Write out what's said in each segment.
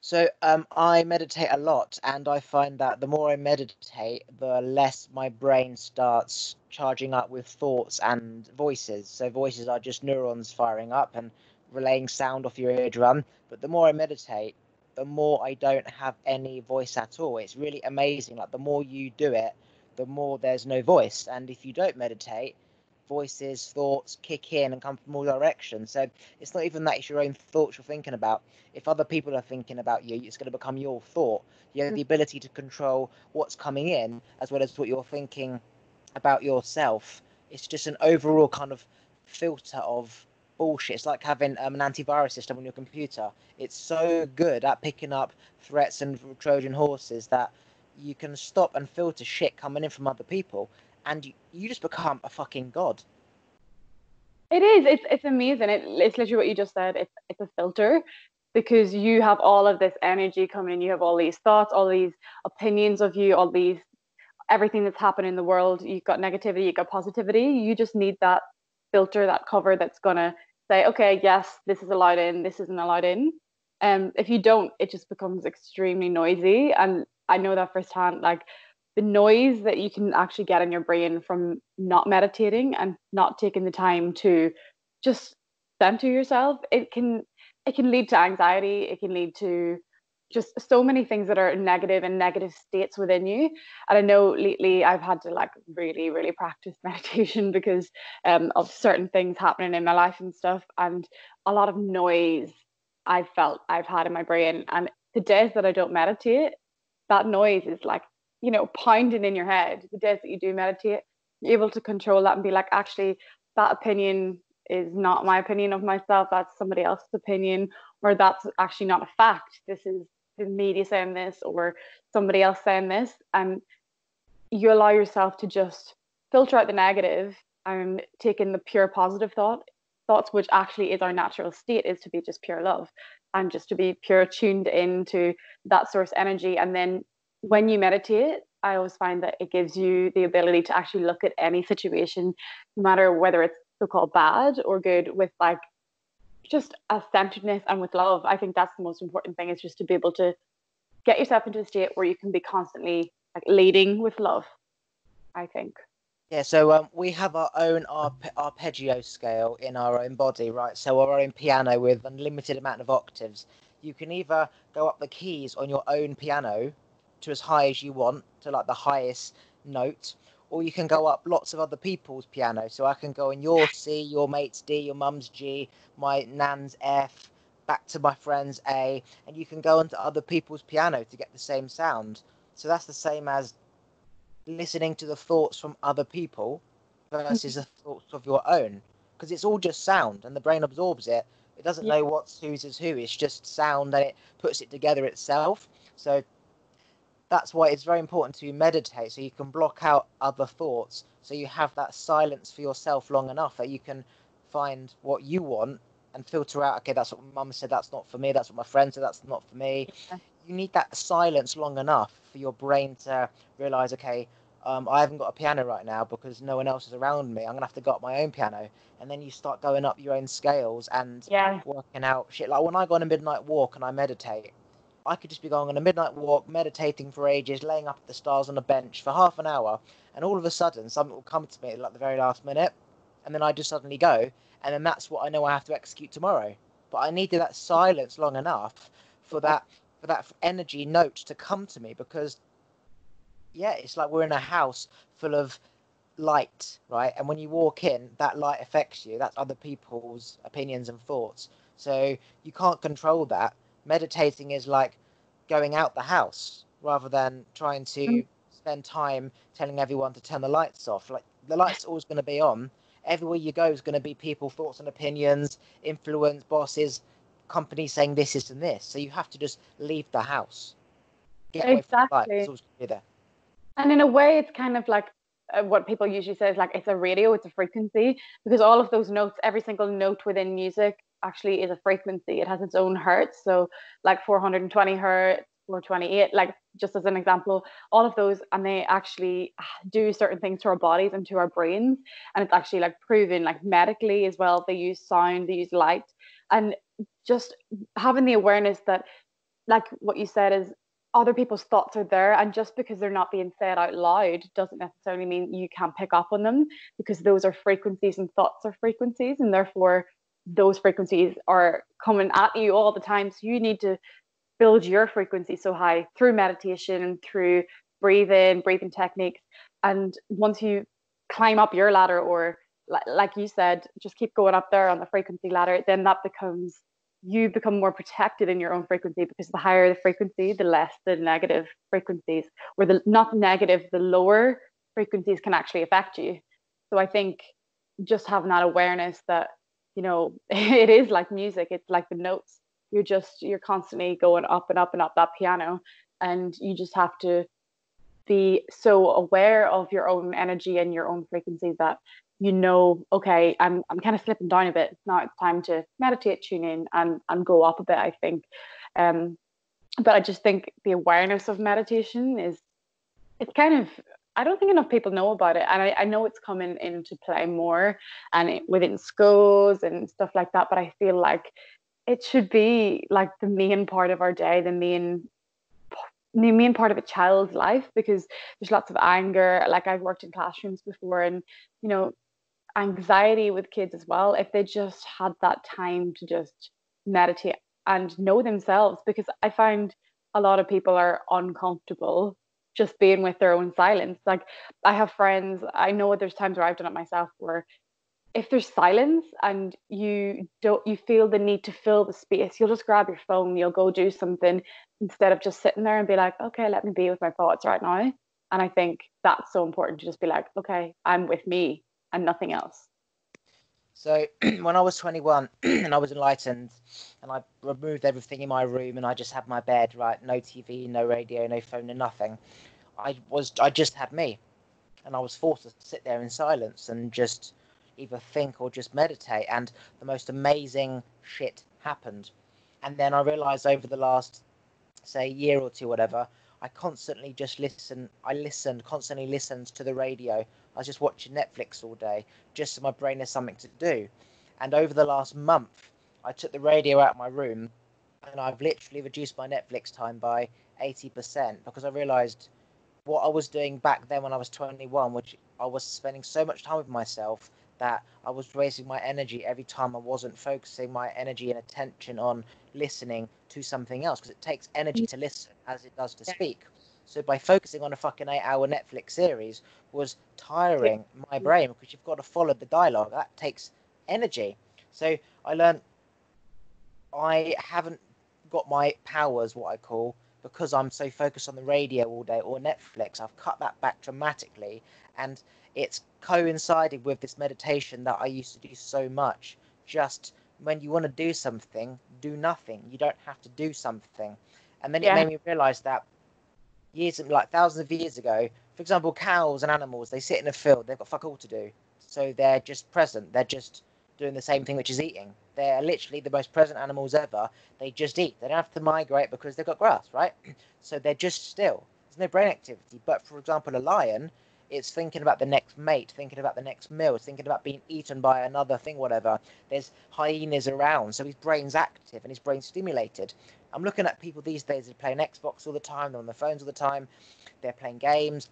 So I meditate a lot, and I find that the more I meditate, the less my brain starts charging up with thoughts and voices. So voices are just neurons firing up and relaying sound off your eardrum. But the more I meditate, the more I don't have any voice at all. It's really amazing. Like the more you do it, the more there's no voice. And if you don't meditate, voices, thoughts kick in and come from all directions. So it's not even that it's your own thoughts you're thinking about. If other people are thinking about you, it's going to become your thought. You have the ability to control what's coming in as well as what you're thinking about yourself. It's just an overall kind of filter of bullshit. It's like having an antivirus system on your computer. It's so good at picking up threats and Trojan horses that you can stop and filter shit coming in from other people, and you just become a fucking god. It is. It's amazing. It's literally what you just said. It's a filter because you have all of this energy coming in. You have all these thoughts, all these opinions of you, all these everything that's happening in the world. You've got negativity, you've got positivity. You just need that filter, that cover that's gonna say, okay, yes, this is allowed in, this isn't allowed in. If you don't, it just becomes extremely noisy. And I know that firsthand, like the noise that you can actually get in your brain from not meditating and not taking the time to just center yourself, it can lead to anxiety, it can lead to just so many things that are negative and negative states within you. And I know lately I've had to like really, really practice meditation because of certain things happening in my life and stuff, and a lot of noise I've felt I've had in my brain. And the days that I don't meditate, that noise is like, pounding in your head. The days that you do meditate, you're able to control that and be like, actually, that opinion is not my opinion of myself. That's somebody else's opinion, or that's actually not a fact. This is the media saying this, or somebody else saying this. And you allow yourself to just filter out the negative and take in the pure positive thoughts, which actually is our natural state, is to be just pure love and just to be pure tuned into that source energy. And then when you meditate, I always find that it gives you the ability to actually look at any situation, no matter whether it's so-called bad or good, with like just a centeredness and with love. I think that's the most important thing, is just to be able to get yourself into a state where you can be constantly like leading with love, I think. Yeah, so we have our own arpeggio scale in our own body, right? So our own piano with unlimited amount of octaves. You can either go up the keys on your own piano to as high as you want, to like the highest note, or you can go up lots of other people's piano. So I can go on your C, your mate's D, your mum's G, my nan's F, back to my friend's A, and you can go onto other people's piano to get the same sound. So that's the same as listening to the thoughts from other people versus the thoughts of your own, because it's all just sound and the brain absorbs it. It doesn't Yeah, know what's whose is who. It's just sound and it puts it together itself. So that's why it's very important to meditate, so you can block out other thoughts, so you have that silence for yourself long enough that you can find what you want and filter out, okay, that's what mum said, that's not for me, that's what my friend said, that's not for me. You need that silence long enough for your brain to realize, okay, I haven't got a piano right now because no one else is around me. I'm gonna have to go up my own piano, and then you start going up your own scales and yeah, working out shit. Like when I go on a midnight walk and I meditate, I could just be going on a midnight walk, meditating for ages, laying up at the stars on a bench for half an hour, and all of a sudden something will come to me at like the very last minute, and then I just suddenly go, and then that's what I know I have to execute tomorrow. But I needed that silence long enough for yeah, that energy note to come to me, because yeah, it's like we're in a house full of light, right? And when you walk in, that light affects you. That's other people's opinions and thoughts. So you can't control that. Meditating is like going out the house rather than trying mm, to spend time telling everyone to turn the lights off. Like the lights are always going to be on. Everywhere you go is going to be people, thoughts and opinions, influence, bosses, companies saying this is and this. So you have to just leave the house, get away from the light. It's exactly. always going to be there. And in a way, it's kind of like what people usually say is like it's a radio, it's a frequency, because all of those notes, every single note within music actually is a frequency. It has its own hertz. So, like 420 hertz, 428, like just as an example, all of those, and they actually do certain things to our bodies and to our brains. And it's actually like proven, like medically as well. They use sound, they use light, and just having the awareness that like what you said is other people's thoughts are there, and just because they're not being said out loud doesn't necessarily mean you can't pick up on them, because those are frequencies and thoughts are frequencies, and therefore those frequencies are coming at you all the time. So you need to build your frequency so high through meditation and through breathing techniques. And once you climb up your ladder, or like you said, just keep going up there on the frequency ladder, then that becomes, you become more protected in your own frequency, because the higher the frequency, the less the negative frequencies, or the not negative, the lower frequencies can actually affect you. So I think just having that awareness that, it is like music, it's like the notes. You're constantly going up and up and up that piano, and you just have to be so aware of your own energy and your own frequency that okay, I'm kind of slipping down a bit. Now it's time to meditate, tune in, and go up a bit, I think. But I just think the awareness of meditation it's kind of, I don't think enough people know about it, and I know it's coming into play more, and within schools and stuff like that. But I feel like it should be like the main part of our day, the main part of a child's life, because there's lots of anger. Like, I've worked in classrooms before, and anxiety with kids as well, if they just had that time to just meditate and know themselves. Because I find a lot of people are uncomfortable just being with their own silence. Like, I have friends, I know there's times where I've done it myself, where if there's silence and you feel the need to fill the space, you'll just grab your phone, you'll go do something, instead of just sitting there and be like, okay, let me be with my thoughts right now. And I think that's so important, to just be like, okay, I'm with me and nothing else. So when I was 21 and I was enlightened, and I removed everything in my room, and I just had my bed, right? No TV, no radio, no phone, no nothing. I just had me, and I was forced to sit there in silence and just either think or just meditate, and the most amazing shit happened. And then I realized over the last, say, year or two, whatever, I constantly just constantly listened to the radio. I was just watching Netflix all day, just so my brain has something to do. And over the last month, I took the radio out of my room, and I've literally reduced my Netflix time by 80%, because I realized what I was doing back then when I was 21, which I was spending so much time with myself that I was wasting my energy every time I wasn't focusing my energy and attention on listening to something else, because it takes energy to listen as it does to speak. So by focusing on a fucking 8-hour Netflix series was tiring my brain, because you've got to follow the dialogue. That takes energy. So I learned I haven't got my powers, what I call, because I'm so focused on the radio all day or Netflix. I've cut that back dramatically, and it's coincided with this meditation that I used to do so much. Just when you want to do something, do nothing. You don't have to do something. And then it made me realize that thousands of years ago, for example, cows and animals, they sit in a field, they've got fuck all to do. So they're just present. They're just doing the same thing, which is eating. They're literally the most present animals ever. They just eat. They don't have to migrate because they've got grass, right? So they're just still. There's no brain activity. But for example, a lion, it's thinking about the next mate, thinking about the next meal, it's thinking about being eaten by another thing, whatever. There's hyenas around, so his brain's active and his brain's stimulated. I'm looking at people these days that are playing Xbox all the time, they're on their phones all the time, they're playing games,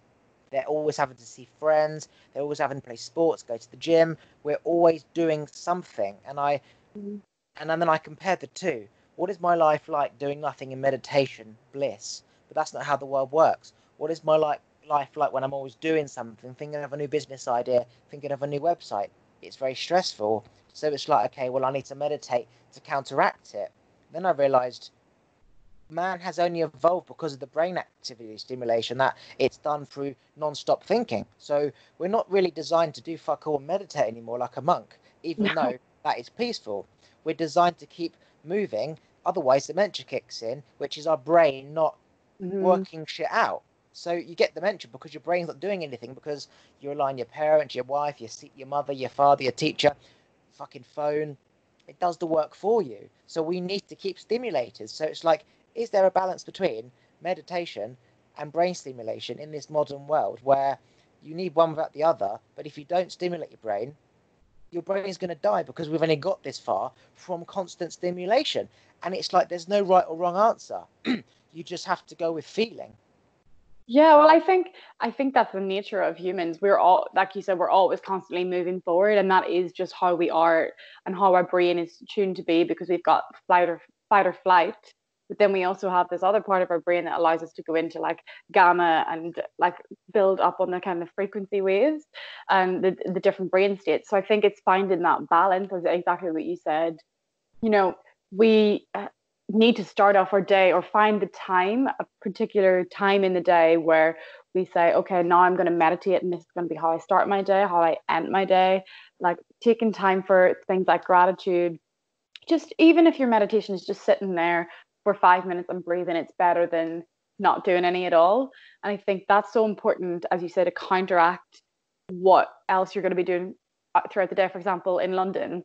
they're always having to see friends, they're always having to play sports, go to the gym. We're always doing something. And then I compared the two. What is my life like doing nothing in meditation, bliss? But that's not how the world works. What is my life like when I'm always doing something, thinking of a new business idea, thinking of a new website? It's very stressful. So it's like, okay, well, I need to meditate to counteract it. Then I realized man has only evolved because of the brain activity stimulation, that it's done through non-stop thinking. So we're not really designed to do fuck all and meditate anymore like a monk, even though that is peaceful. We're designed to keep moving, otherwise dementia kicks in, which is our brain not working shit out. So you get dementia because your brain's not doing anything, because you're relying on your parents, your wife, your mother, your father, your teacher, fucking phone. It does the work for you. So we need to keep stimulated. So it's like, is there a balance between meditation and brain stimulation in this modern world, where you need one without the other? But if you don't stimulate your brain is going to die, because we've only got this far from constant stimulation. And it's like there's no right or wrong answer. You just have to go with feeling. Yeah, well, I think that's the nature of humans. We're all, like you said, we're always constantly moving forward, and that is just how we are and how our brain is tuned to be because we've got fight or flight. But then we also have this other part of our brain that allows us to go into like gamma and like build up on the kind of frequency waves and the different brain states. So I think it's finding that balance, is exactly what you said. You know, we need to start off our day or find the time, a particular time in the day where we say, okay, now I'm going to meditate and this is going to be how I start my day, how I end my day. Like taking time for things like gratitude. Just even if your meditation is just sitting there for 5 minutes and breathing, it's better than not doing any at all. And I think that's so important, as you say, to counteract what else you're going to be doing throughout the day. For example, in London,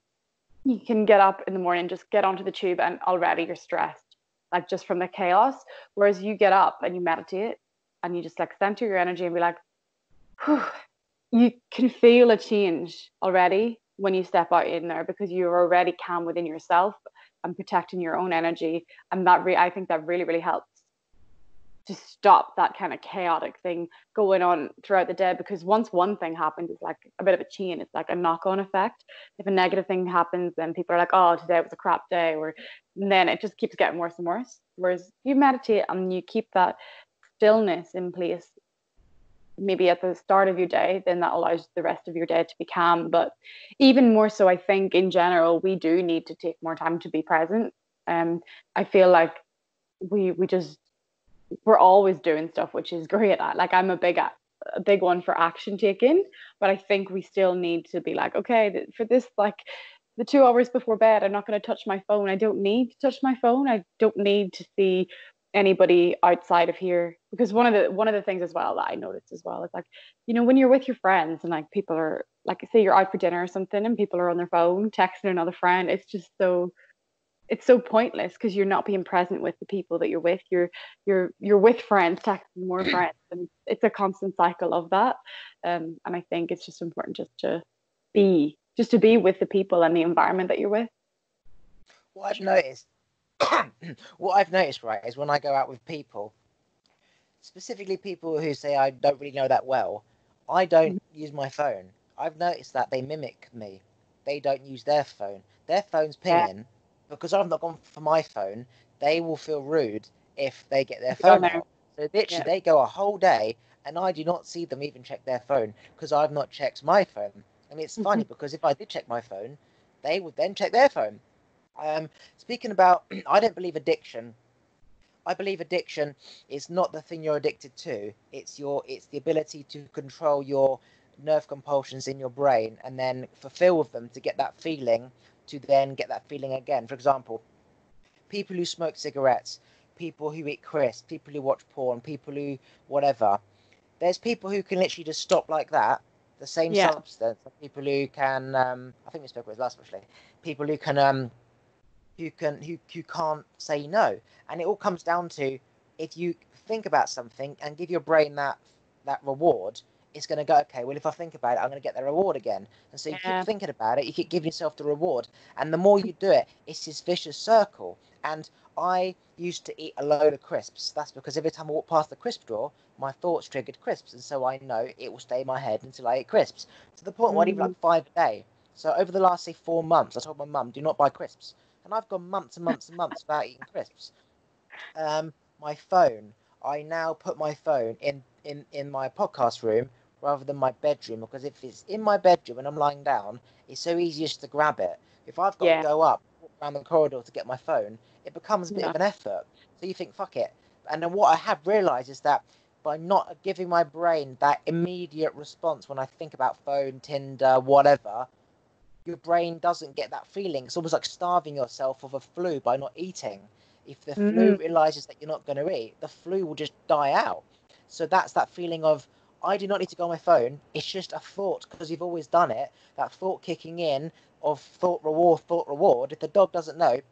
you can get up in the morning, just get onto the tube, and already you're stressed, like just from the chaos. Whereas you get up and you meditate and you just like center your energy and be like, whew, you can feel a change already when you step out in there because you're already calm within yourself and protecting your own energy. And I think that really, really helps to stop that kind of chaotic thing going on throughout the day, because once one thing happens, it's like a bit of a chain. It's like a knock-on effect. If a negative thing happens, then people are like, oh, today was a crap day, or and then it just keeps getting worse and worse. Whereas if you meditate and you keep that stillness in place maybe at the start of your day, then that allows the rest of your day to be calm. But even more so, I think in general we do need to take more time to be present. I feel like we just we're always doing stuff, which is great. Like I'm a big one for action taking, but I think we still need to be like, okay, for this, like the 2 hours before bed, I'm not going to touch my phone. I don't need to touch my phone. I don't need to see anybody outside of here, because one of the things as well that I noticed as well is like, when you're with your friends and like people are like, say you're out for dinner or something and people are on their phone texting another friend, it's so pointless because you're not being present with the people that you're with. You're with friends, texting more friends, and it's a constant cycle of that. And I think it's just important just to be with the people and the environment that you're with. What I've noticed, what I've noticed, right, is when I go out with people, specifically people who say I don't really know that well, I don't use my phone. I've noticed that they mimic me. They don't use their phone. Their phone's Yeah, pinging because I've not gone for my phone. They will feel rude if they get their if you're on phone there. out. So literally, Yeah. they go a whole day and I do not see them even check their phone because I've not checked my phone. And it's funny because if I did check my phone, they would then check their phone. Speaking about, I don't believe addiction. I believe addiction is not the thing you're addicted to. It's the ability to control your nerve compulsions in your brain and then fulfill with them to get that feeling, to then get that feeling again. For example, people who smoke cigarettes, people who eat crisps, people who watch porn, people who whatever. There's people who can literally just stop like that, the same Yeah. substance. People who can, I think we spoke about this last actually. People who can't say no, and it all comes down to if you think about something and give your brain that reward, it's going to go, okay, well, if I think about it, I'm going to get the reward again. And so you keep Yeah. thinking about it, you keep giving yourself the reward, and the more you do it, it's this vicious circle. And I used to eat a load of crisps. That's because every time I walk past the crisp drawer, my thoughts triggered crisps, and so I know it will stay in my head until I eat crisps, to the point where I'd eat Mm. like 5 a day. So over the last, say, 4 months, I told my mum, do not buy crisps, and I've gone months and months and months without eating crisps. My phone. I now put my phone in my podcast room rather than my bedroom, because if it's in my bedroom and I'm lying down, it's so easy just to grab it. If I've got to Yeah. go up, walk around the corridor to get my phone, it becomes a bit Yeah. of an effort. So you think, fuck it. And then what I have realised is that by not giving my brain that immediate response when I think about phone, Tinder, whatever, your brain doesn't get that feeling. It's almost like starving yourself of a flu by not eating. If the flu Mm. realizes that you're not going to eat, the flu will just die out. So that's that feeling of, I do not need to go on my phone. It's just a thought because you've always done it. That thought kicking in of thought, reward, thought, reward. If the dog doesn't know,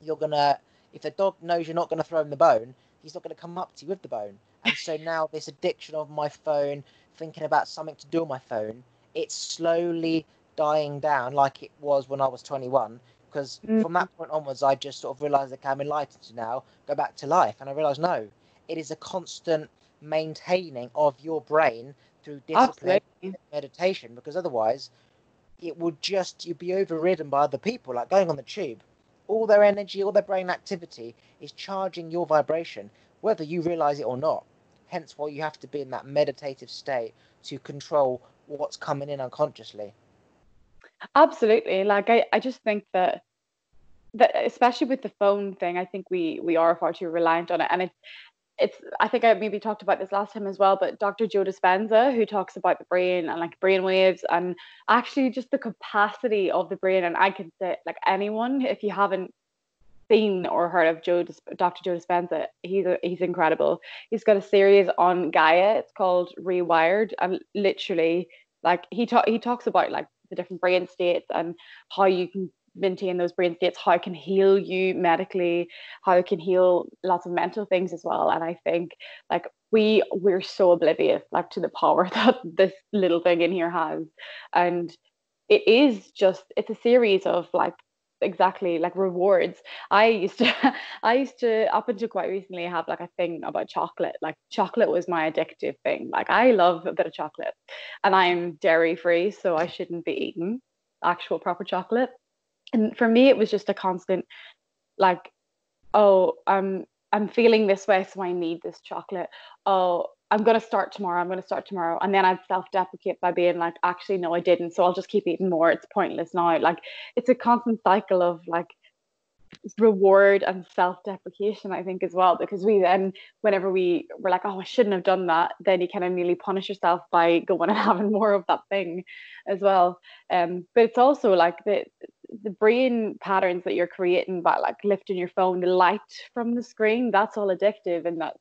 you're going to, if the dog knows you're not going to throw him the bone, he's not going to come up to you with the bone. And so now this addiction of my phone, thinking about something to do on my phone, it's slowly dying down like it was when I was 21, Because Mm. from that point onwards, I just sort of realised, okay, I'm enlightened now, go back to life. And I realised, no, it is a constant maintaining of your brain through discipline Absolutely. meditation, because otherwise you'd be overridden by other people, like going on the tube. All their energy, all their brain activity is charging your vibration, whether you realise it or not. Hence why you have to be in that meditative state to control what's coming in unconsciously. Absolutely. Like I just think that especially with the phone thing, I think we are far too reliant on it. And it's I think I maybe talked about this last time as well, but Dr. Joe Dispenza, who talks about the brain and like brain waves and actually just the capacity of the brain. And I can say like anyone, if you haven't seen or heard of Dr. Joe Dispenza, he's incredible. He's got a series on Gaia. It's called Rewired, and literally, like he talks about like the different brain states and how you can maintain those brain states, how it can heal you medically, how it can heal lots of mental things as well. And I think like we're so oblivious like to the power that this little thing in here has, and it's a series of like exactly like rewards. I used to up until quite recently have like a thing about chocolate. Like chocolate was my addictive thing. Like I love a bit of chocolate, and I'm dairy free, so I shouldn't be eating actual proper chocolate. And for me it was just a constant like, oh, I'm feeling this way, so I need this chocolate. Oh, I'm gonna start tomorrow. I'm gonna start tomorrow, and then I'd self-deprecate by being like, actually, no, I didn't. So I'll just keep eating more. It's pointless now. Like it's a constant cycle of like reward and self-deprecation, I think, as well, because we then whenever we're like, oh, I shouldn't have done that, then you kind of nearly punish yourself by going and having more of that thing as well. But it's also like the brain patterns that you're creating by like lifting your phone, the light from the screen, that's all addictive. And that,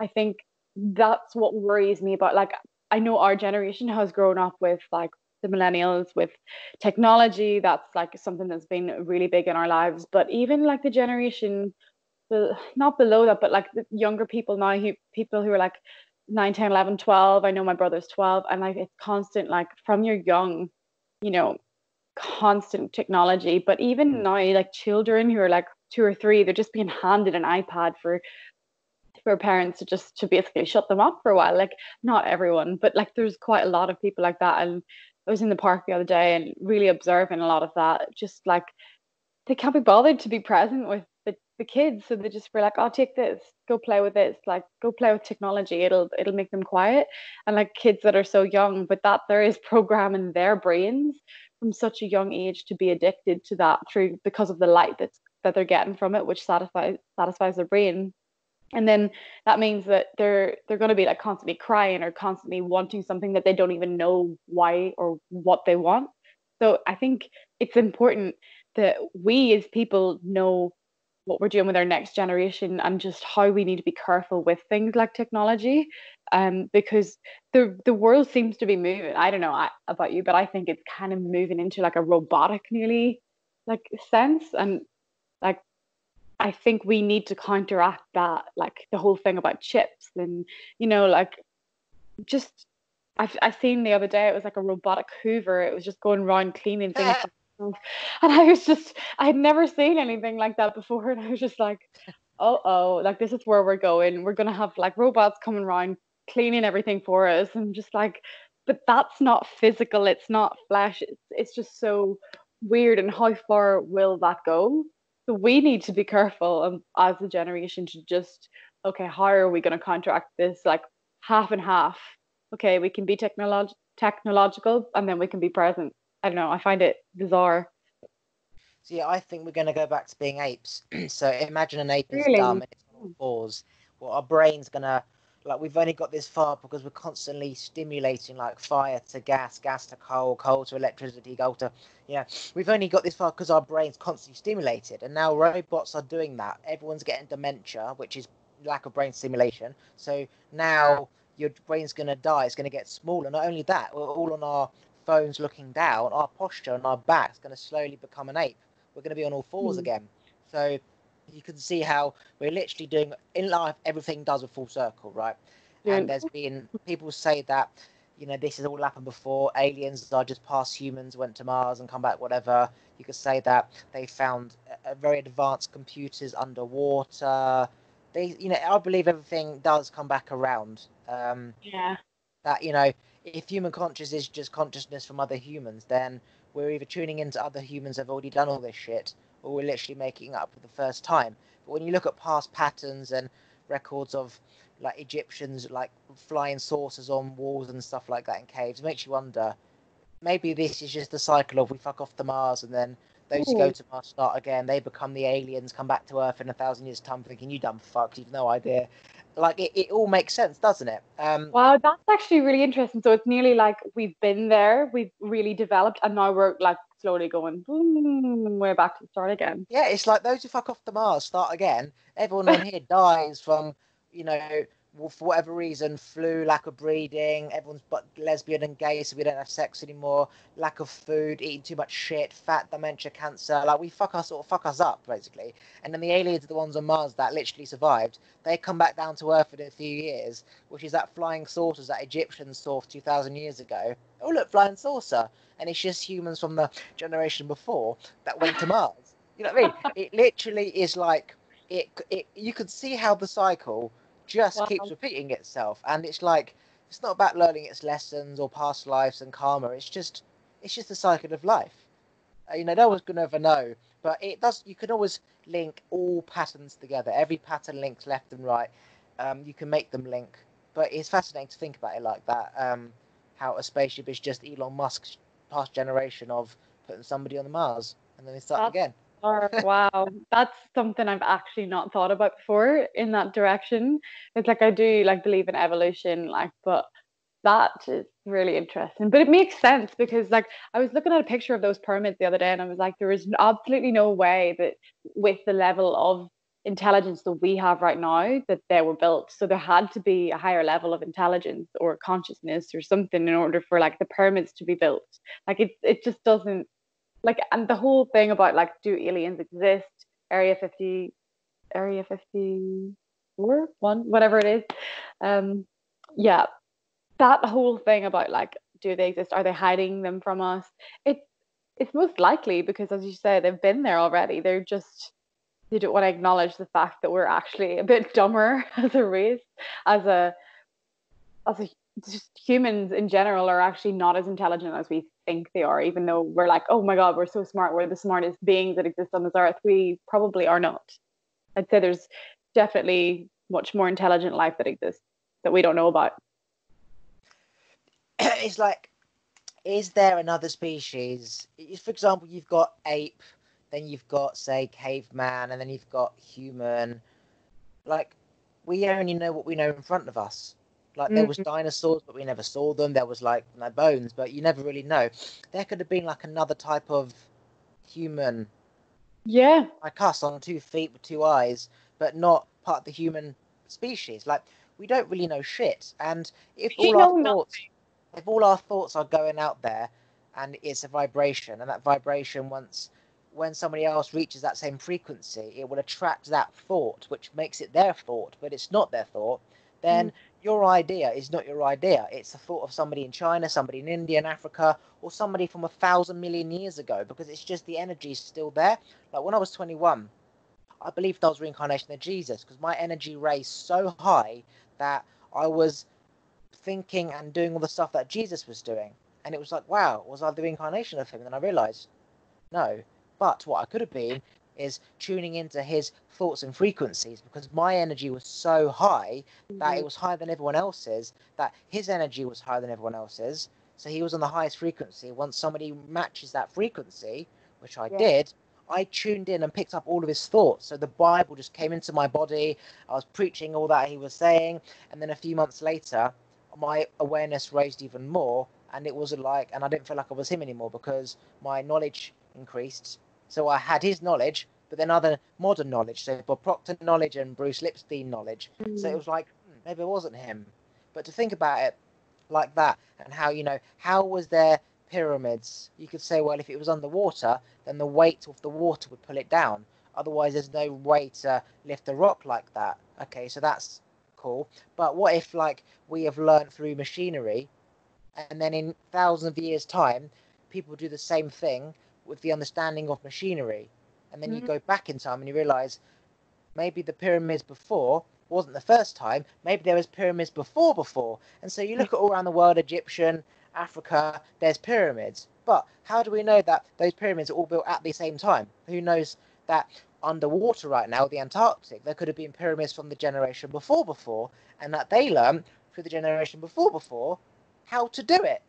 I think, that's what worries me about like, I know our generation has grown up with like the millennials with technology. That's like something that's been really big in our lives. But even like the generation, not below that, but like the younger people now, people who are like 9, 10, 11, 12. I know my brother's 12, and like it's constant, like from you're young, you know, constant technology. But even now, like children who are like 2 or 3, they're just being handed an iPad for parents to just to basically shut them up for a while. Like not everyone, but like there's quite a lot of people like that. And I was in the park the other day and really observing a lot of that. Just like they can't be bothered to be present with the kids, so they just were like, "Oh, take this, go play with this, like go play with technology. It'll make them quiet." And like kids that are so young, but that there is programming their brains from such a young age to be addicted to that through because of the light that they're getting from it, which satisfies their brain. And then that means that they're going to be like constantly crying or constantly wanting something that they don't even know why or what they want. So I think it's important that we as people know what we're doing with our next generation and just how we need to be careful with things like technology, because the world seems to be moving. I don't know about you, but I think it's kind of moving into like a robotic nearly like sense. And like I think we need to counteract that, like the whole thing about chips and, like just I seen the other day it was like a robotic Hoover. It was just going around cleaning things for itself. And I had never seen anything like that before. And I was just like, oh, like this is where we're going. We're gonna have like robots coming around cleaning everything for us. And just like, but that's not physical, it's not flesh. It's just so weird. And how far will that go? So we need to be careful, as a generation, to just, okay, how are we going to counteract this? Like half and half. Okay, we can be technological and then we can be present. I don't know. I find it bizarre. So yeah, I think we're going to go back to being apes. So imagine an ape is Really? dumb and it's on all fours. Well, our brain's gonna, like, we've only got this far because we're constantly stimulating like fire to gas, gas to coal, coal to electricity, coal to, yeah. We've only got this far because our brain's constantly stimulated, and now robots are doing that. Everyone's getting dementia, which is lack of brain stimulation. So now your brain's gonna die. It's gonna get smaller. Not only that, we're all on our phones looking down. Our posture and our back's gonna slowly become an ape. We're going to be on all fours Hmm. again. So you can see how we're literally doing in life, everything does a full circle, right? And Doing. there's been people say that this has all happened before. Aliens are just past humans, went to Mars and come back, whatever. You could say that they found very advanced computers underwater. I believe everything does come back around. Yeah. That, if human conscious is just consciousness from other humans, then we're either tuning into other humans that have already done all this shit, or we're literally making it up for the first time. But when you look at past patterns and records of like Egyptians like flying saucers on walls and stuff like that in caves, it makes you wonder, maybe this is just the cycle of we fuck off to Mars, and then those who go Ooh. to Mars start again. They become the aliens, come back to Earth in 1,000 years' time, thinking you dumb fucks, you've no idea. Like it all makes sense, doesn't it? Wow, that's actually really interesting. So it's nearly like we've been there, we've really developed, and now we're like slowly going boom, way back to the start again. Yeah, it's like those who fuck off the Mars start again. Everyone on here dies from, you know, for whatever reason, flu, lack of breeding. Everyone's but lesbian and gay, so we don't have sex anymore. Lack of food, eating too much shit, fat, dementia, cancer. Like we fuck us up basically. And then the aliens are the ones on Mars that literally survived. They come back down to Earth in a few years, which is that flying saucers that Egyptians saw 2,000 years ago. Oh look, flying saucer, and it's just humans from the generation before that went to Mars. You know what I mean? It literally is like it. You can see how the cycle just keeps Wow. repeating itself, and it's like it's not about learning its lessons or past lives and karma. It's just the cycle of life. No one's gonna ever know, but it does. You can always link all patterns together. Every pattern links left and right. You can make them link, but it's fascinating to think about it like that. How a spaceship is just Elon Musk's past generation of putting somebody on the Mars, and then they start That's again. wow. That's something I've actually not thought about before in that direction. It's like I do like believe in evolution, like, but that is really interesting. But it makes sense because like I was looking at a picture of those pyramids the other day and I was like, there is absolutely no way that with the level of intelligence that we have right now that they were built. So there had to be a higher level of intelligence or consciousness or something in order for like the pyramids to be built. Like it just doesn't like, and the whole thing about like, do aliens exist? Area 50, Area 54, one, whatever it is. Um, yeah, that whole thing about like, do they exist? Are they hiding them from us? It's it's most likely because, as you say, they've been there already. They don't want to acknowledge the fact that we're actually a bit dumber as a race, as a as a just humans in general are actually not as intelligent as we think they are, even though we're like, oh my God, we're so smart, we're the smartest beings that exist on this earth. We probably are not. I'd say there's definitely much more intelligent life that exists that we don't know about. It's like, is there another species? For example, you've got ape, then you've got, say, caveman, and then you've got human. Like, we only know what we know in front of us. Like, there was Mm, dinosaurs, but we never saw them. There was, like, no bones, but you never really know. There could have been, like, another type of human, yeah. like us, on 2 feet with 2 eyes, but not part of the human species. Like, we don't really know shit. And if You all our know nothing. thoughts if all our thoughts are going out there and it's a vibration, and that vibration, once when somebody else reaches that same frequency, it will attract that thought, which makes it their thought, but it's not their thought, Mm, then your idea is not your idea. It's the thought of somebody in China, somebody in India, in Africa, or somebody from 1,000 million years ago, because it's just the energy is still there. Like when I was 21, I believed I was reincarnation of Jesus because my energy raised so high that I was thinking and doing all the stuff that Jesus was doing. And it was like, wow, was I the reincarnation of him? And then I realized, no. But what I could have been is tuning into his thoughts and frequencies because my energy was so high that it mm, was higher than everyone else's, that his energy was higher than everyone else's. So he was on the highest frequency. Once somebody matches that frequency, which I yeah. did, I tuned in and picked up all of his thoughts. So the Bible just came into my body. I was preaching all that he was saying. And then a few months later, my awareness raised even more. And it wasn't like, and I didn't feel like I was him anymore because my knowledge increased. So I had his knowledge, but then other modern knowledge. So Bob Proctor knowledge and Bruce Lipstein knowledge. So it Mm, was like, maybe it wasn't him. But to think about it like that, and how, how was there pyramids? You could say, well, if it was underwater, then the weight of the water would pull it down. Otherwise, there's no way to lift a rock like that. Okay, so that's cool. But what if, like, we have learned through machinery and then in thousands of years' time, people do the same thing with the understanding of machinery, and then you Mm. go back in time and you realize maybe the pyramids before wasn't the first time. Maybe there was pyramids before, and so you look at all around the world, Egyptian, Africa, there's pyramids. But how do we know that those pyramids are all built at the same time? Who knows that underwater right now, the Antarctic, there could have been pyramids from the generation before, and that they learned through the generation before how to do it.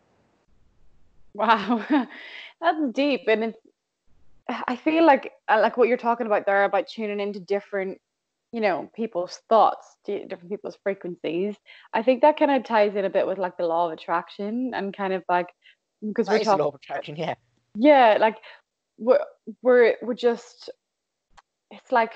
Wow, that's deep, and it's, I feel like what you're talking about there about tuning into different, people's thoughts, different people's frequencies. I think that kind of ties in a bit with like the law of attraction and kind of like because we're That is the talking, law of attraction, yeah. yeah, like we're we're just it's like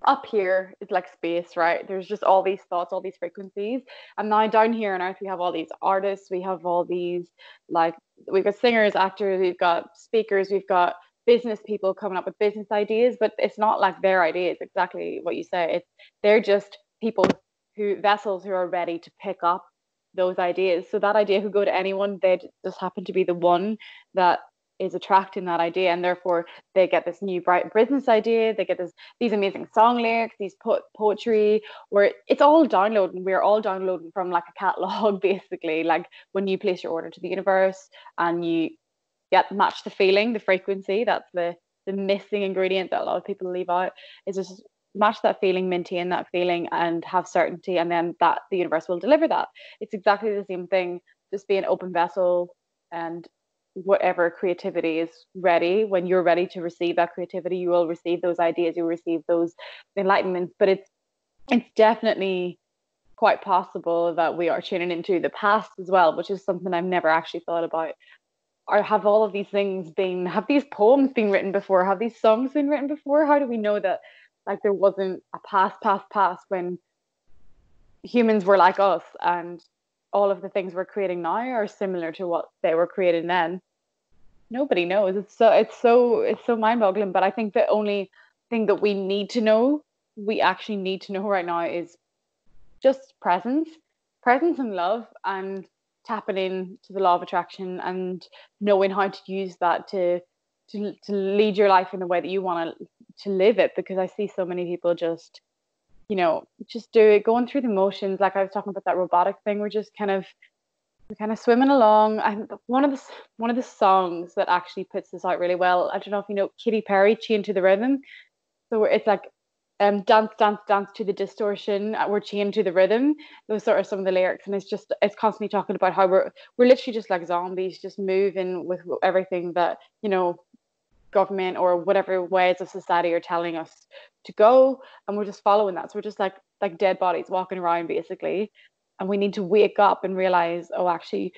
up here is like space, right? There's just all these thoughts, all these frequencies. And now down here on Earth, we have all these artists, we have all these, like, we've got singers, actors, we've got speakers, we've got business people coming up with business ideas, but it's not like their ideas, exactly what you say. They're just people vessels who are ready to pick up those ideas. So that idea could go to anyone, they just happen to be the one that is attracting that idea, and therefore they get this new bright business idea, they get these amazing song lyrics, these poetry, where it's all downloading. We're all downloading from like a catalog, basically. Like when you place your order to the universe and you get match the feeling, the frequency. That's the missing ingredient that a lot of people leave out. Is just match that feeling, maintain that feeling, and have certainty, and then that the universe will deliver that. It's exactly the same thing. Just be an open vessel, and whatever creativity is ready, when you're ready to receive that creativity, you will receive those ideas, you will receive those enlightenments. But it's definitely quite possible that we are tuning into the past as well, which is something I've never actually thought about. Or have all of these things been, have these poems been written before, have these songs been written before? How do we know that like there wasn't a past when humans were like us, and all of the things we're creating now are similar to what they were creating then? Nobody knows. It's so mind-boggling. But I think the only thing that we actually need to know right now is just presence and love, and tapping in to the law of attraction and knowing how to use that to lead your life in the way that you want to live it. Because I see so many people just do it, going through the motions. Like I was talking about that robotic thing, we're kind of swimming along. And one of the songs that actually puts this out really well, I don't know if you know Katy Perry, Chained to the Rhythm. So it's like dance, dance, dance to the distortion. We're chained to the rhythm. Those sort of some of the lyrics, and it's constantly talking about how we're literally just like zombies, just moving with everything that government or whatever ways of society are telling us to go, and we're just following that. So we're just like dead bodies walking around basically, and we need to wake up and realize, oh, actually,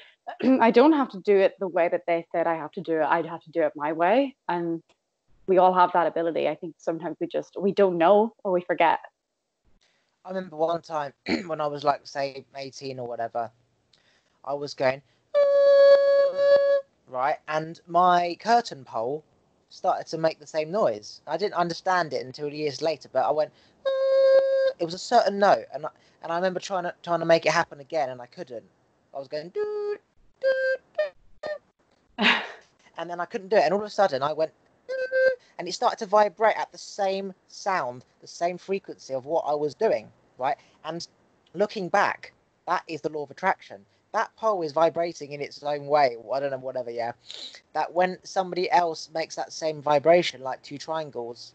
I don't have to do it the way that they said I have to do it. I'd have to do it my way, and we all have that ability. I think sometimes we don't know, or we forget. I remember one time when I was like, say, 18 or whatever, I was going, right, and my curtain pole started to make the same noise. I didn't understand it until years later, but I went, it was a certain note, and I remember trying to make it happen again, and I couldn't. I was going, doo, doo, and then I couldn't do it, and all of a sudden I went, and it started to vibrate at the same sound, the same frequency of what I was doing, right? And looking back, that is the law of attraction. That pole is vibrating in its own way. I don't know, whatever, yeah. That when somebody else makes that same vibration, like two triangles,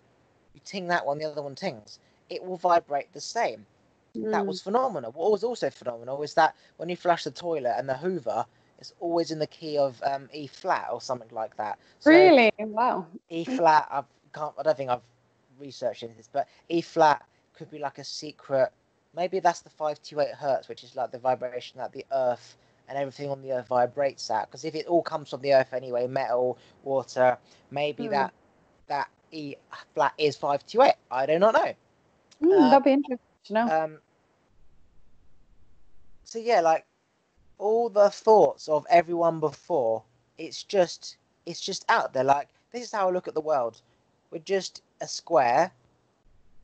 you ting that one, the other one tings, it will vibrate the same. That Mm. was phenomenal. What was also phenomenal is that when you flush the toilet and the Hoover, it's always in the key of E flat or something like that. So Really? Wow. E flat, I don't think I've researched this, but E flat could be like a secret. Maybe that's the 528 hertz, which is like the vibration that the Earth and everything on the Earth vibrates at. Because if it all comes from the Earth anyway, metal, water, maybe Mm. that E flat is 528. I do not know. That'd be interesting to know. Um, so yeah, like all the thoughts of everyone before, it's just out there. Like this is how I look at the world. We're just a square.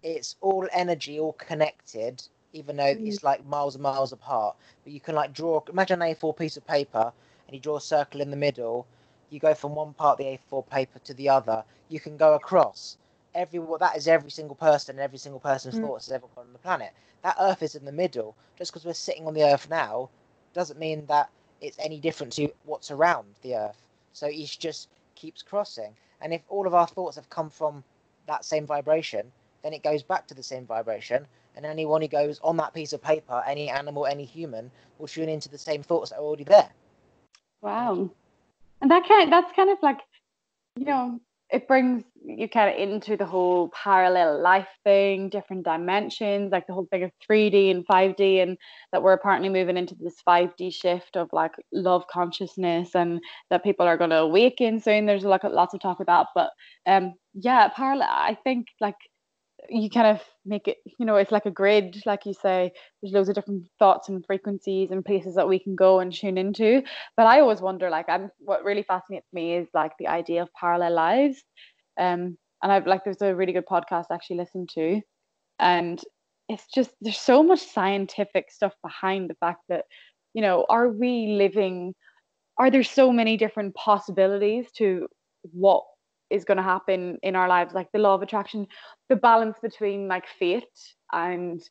It's all energy, all connected. even though Mm. it's like miles and miles apart. But you can like draw. Imagine an A4 piece of paper, and you draw a circle in the middle. You go from one part of the A4 paper to the other. You can go across. That is every single person and every single person's Mm. thoughts has ever gone on the planet. That Earth is in the middle. Just because we're sitting on the Earth now, doesn't mean that it's any different to what's around the Earth. So it just keeps crossing. And if all of our thoughts have come from that same vibration, then it goes back to the same vibration. And anyone who goes on that piece of paper, any animal, any human, will tune into the same thoughts that are already there. Wow. And that's kind of like, you know, it brings you kind of into the whole parallel life thing, different dimensions, like the whole thing of 3D and 5D, and that we're apparently moving into this 5D shift of like love consciousness, and that people are going to awaken soon. There's like lots of talk of that, but yeah, parallel. I think like you kind of make it, it's like a grid, like you say. There's loads of different thoughts and frequencies and places that we can go and tune into. But I always wonder, like, what really fascinates me is like the idea of parallel lives. And I've like, there's a really good podcast I actually listened to, and it's just, there's so much scientific stuff behind the fact that, are we living, are there so many different possibilities to what is going to happen in our lives, like the law of attraction, the balance between like fate and,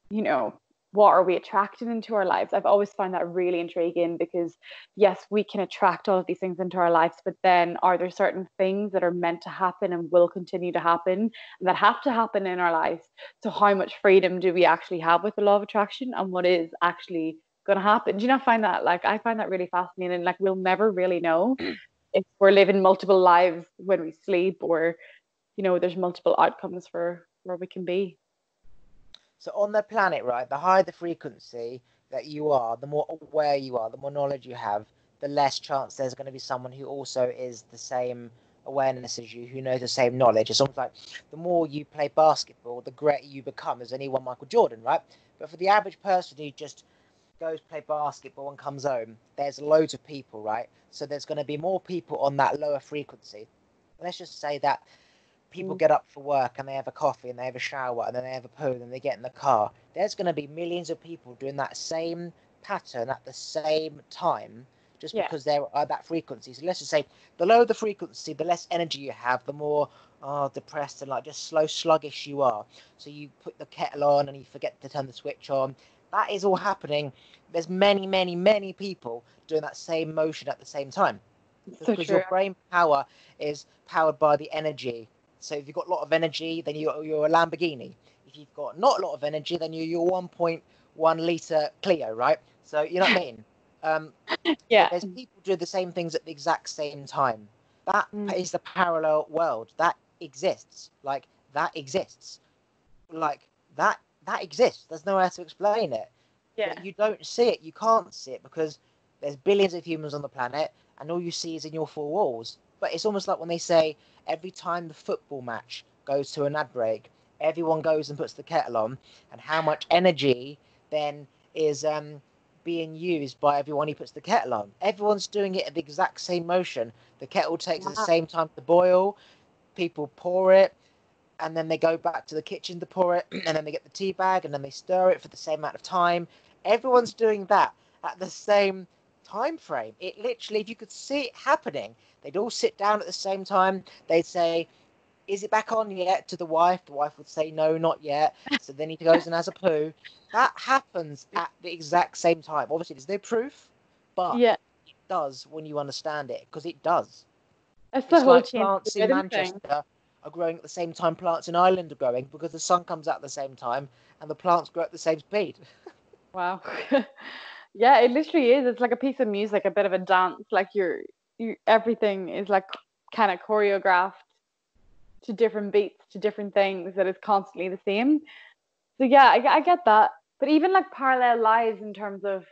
you know what are we attracting into our lives. I've always found that really intriguing, because yes, we can attract all of these things into our lives, but then are there certain things that are meant to happen and will continue to happen, and that have to happen in our lives? So how much freedom do we actually have with the law of attraction, and what is actually going to happen? Do you not find that, like, I find that really fascinating? Like, we'll never really know if we're living multiple lives when we sleep, or there's multiple outcomes for where we can be. So on the planet, right, the higher the frequency that you are, the more aware you are, the more knowledge you have, the less chance there's going to be someone who also is the same awareness as you, who knows the same knowledge. It's almost like the more you play basketball, the greater you become. As anyone Michael Jordan, right? But for the average person who just goes play basketball and comes home, there's loads of people, right? So there's going to be more people on that lower frequency. Let's just say that people get up for work and they have a coffee and they have a shower and then they have a poo and then they get in the car. There's going to be millions of people doing that same pattern at the same time, just Yeah. because they're at that frequency. So let's just say the lower the frequency, the less energy you have, the more depressed and like just slow, sluggish you are. So you put the kettle on and you forget to turn the switch on. That is all happening. There's many, many, many people doing that same motion at the same time, So because true. your brain power is powered by the energy. So if you've got a lot of energy, then you're a Lamborghini. If you've got not a lot of energy, then you're your 1.1 litre Clio, right? So you know what I mean? So Yeah. there's people doing the same things at the exact same time. That Mm. is the parallel world. That exists. Like, that exists. Like, that exists. There's no way to explain it. Yeah. But you don't see it. You can't see it because there's billions of humans on the planet, and all you see is in your four walls. But it's almost like when they say every time the football match goes to an ad break, everyone goes and puts the kettle on, and how much energy then is being used by everyone who puts the kettle on. Everyone's doing it at the exact same motion. The kettle takes the Wow. same time to boil. People pour it, and then they go back to the kitchen to pour it, and then they get the tea bag, and then they stir it for the same amount of time. Everyone's doing that at the same time frame. It literally, if you could see it happening, they'd all sit down at the same time. They'd say, "Is it back on yet?" to the wife. The wife would say, "No, not yet." So then he goes and has a poo. That happens at the exact same time. Obviously, there's no proof, but Yeah. it does when you understand it, because it does. It's the It's whole like change the plants in rhythm thing. Manchester are growing at the same time plants in Ireland are growing, because the sun comes out at the same time and the plants grow at the same speed. Wow. Yeah, it literally is. It's like a piece of music, a bit of a dance. Like you everything is like kind of choreographed to different beats, to different things, that is constantly the same. So yeah, I get that. But even like parallel lives in terms of,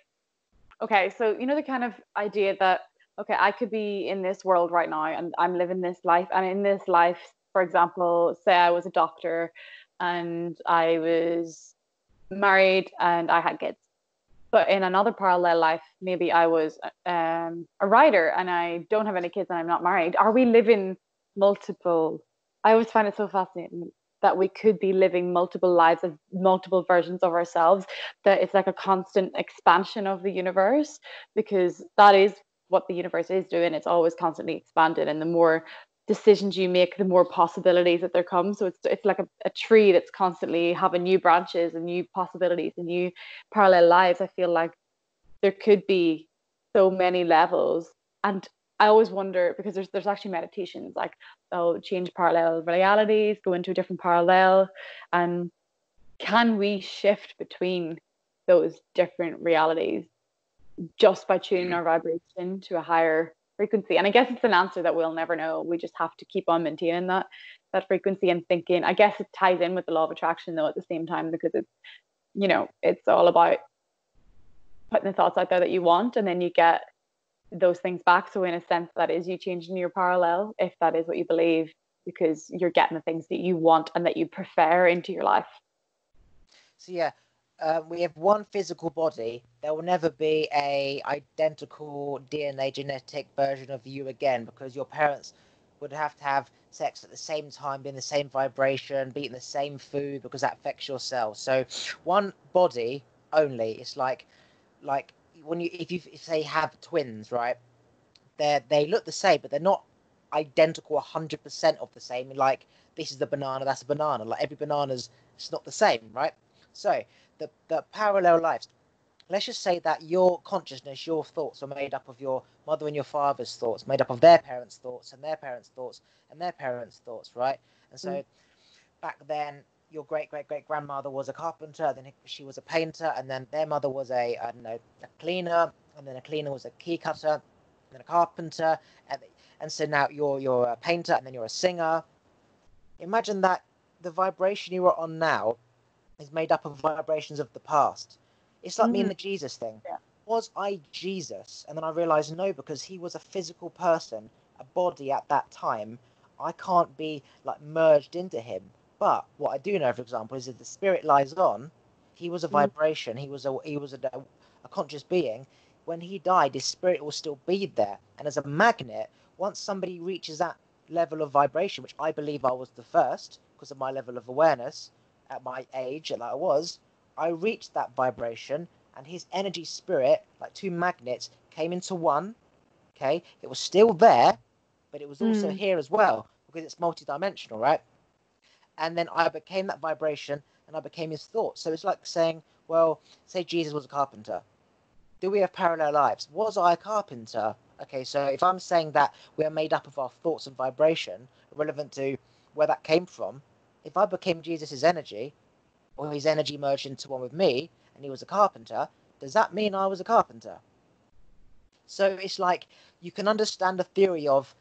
okay, so the kind of idea that, okay, I could be in this world right now and I'm living this life, and in this life, for example, say I was a doctor and I was married and I had kids. But in another parallel life, maybe I was a writer and I don't have any kids and I'm not married. Are we living multiple? I always find it so fascinating. that we could be living multiple lives of multiple versions of ourselves, that it's like a constant expansion of the universe, because that is what the universe is doing. It's always constantly expanded, and the more decisions you make, the more possibilities that there come. So it's like a tree that's constantly having new branches and new possibilities and new parallel lives. I feel like there could be so many levels. And I always wonder, because there's actually meditations like, oh, change parallel realities, go into a different parallel, and can we shift between those different realities just by tuning our vibration to a higher frequency? And I guess it's an answer that we'll never know. We just have to keep on maintaining that frequency and thinking. I guess it ties in with the law of attraction though at the same time, because it's, it's all about putting the thoughts out there that you want, and then you get those things back. So in a sense, that is you changing your parallel, if that is what you believe, because you're getting the things that you want and that you prefer into your life. So yeah, we have one physical body. There will never be a identical DNA genetic version of you again, because your parents would have to have sex at the same time, be in the same vibration, be eating the same food, because that affects your cells. So one body only. It's like when if they have twins, right? They look the same, but they're not identical 100% of the same. Like, this is the banana, that's a banana. Like, every banana's, it's not the same, right? So the parallel lives. Let's just say that your consciousness, your thoughts are made up of your mother and your father's thoughts, made up of their parents' thoughts and their parents' thoughts and their parents' thoughts, right? And so back then, your great great great grandmother was a carpenter, then she was a painter, and then their mother was a cleaner, and then a cleaner was a key cutter, and then a carpenter, and so now you're a painter, and then you're a singer. Imagine that the vibration you are on now is made up of vibrations of the past. It's like me and the Jesus thing. Yeah. Was I Jesus? And then I realized no, because he was a physical person, a body at that time. I can't be like merged into him. But what I do know, for example, is that the spirit lies on. He was a vibration. He was a conscious being. When he died, his spirit will still be there. And as a magnet, once somebody reaches that level of vibration, which I believe I was the first because of my level of awareness at my age, that I was, I reached that vibration, and his energy spirit, like two magnets, came into one. Okay, it was still there, but it was also here as well, because it's multidimensional, right? And then I became that vibration, and I became his thoughts. So it's like saying, well, say Jesus was a carpenter. Do we have parallel lives? Was I a carpenter? Okay, so if I'm saying that we are made up of our thoughts and vibration, relevant to where that came from, if I became Jesus's energy, or his energy merged into one with me, and he was a carpenter, does that mean I was a carpenter? So it's like, you can understand the theory of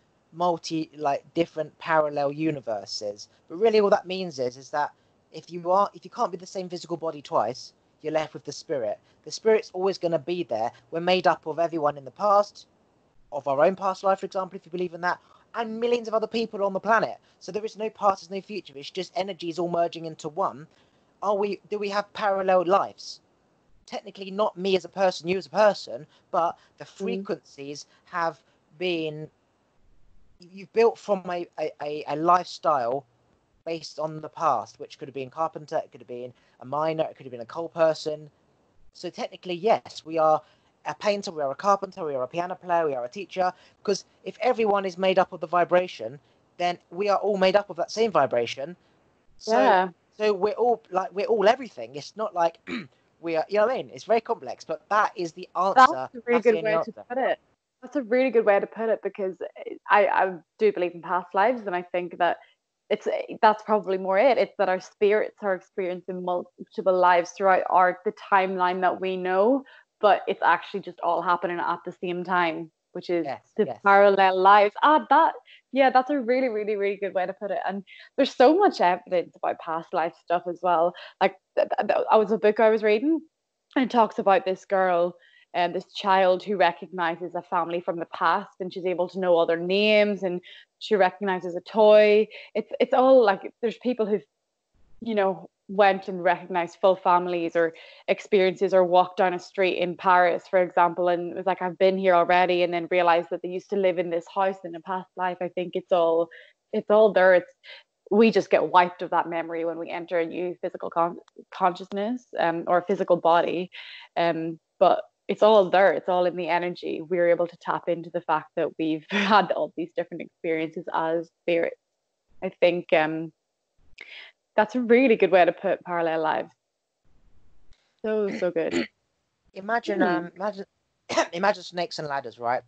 different parallel universes, but really all that means is that if you can't be the same physical body twice, you're left with the spirit. The spirit's always going to be there. We're made up of everyone in the past, of our own past life, for example, if you believe in that, and millions of other people on the planet. So there is no past, there's no future. It's just energies all merging into one. Do we have parallel lives? Technically not me as a person, you as a person, but the frequencies have been, you've built from a lifestyle based on the past, which could have been carpenter, it could have been a miner, it could have been a coal person. So technically, yes, we are a painter, we are a carpenter, we are a piano player, we are a teacher, because if everyone is made up of the vibration, then we are all made up of that same vibration. So we're all everything. It's not like we are, you know what I mean? It's very complex, but that is the answer. That's a really good way to put it. That's a really good way to put it, because I do believe in past lives, and I think that that's probably more it. It's that our spirits are experiencing multiple lives throughout the timeline that we know, but it's actually just all happening at the same time, which is parallel lives. That's a really, really, really good way to put it. And there's so much evidence about past life stuff as well. Like, I was a book I was reading, and it talks about this girl and this child who recognizes a family from the past, and she's able to know all their names, and she recognizes a toy. It's all like, there's people who've went and recognized full families or experiences, or walked down a street in Paris, for example, and it was like, I've been here already, and then realized that they used to live in this house in a past life. I think it's all there. we just get wiped of that memory when we enter a new physical consciousness, or physical body. But it's all there. It's all in the energy. We're able to tap into the fact that we've had all these different experiences as spirits. I think that's a really good way to put parallel lives. So good. Imagine, Hmm. imagine snakes and ladders, right?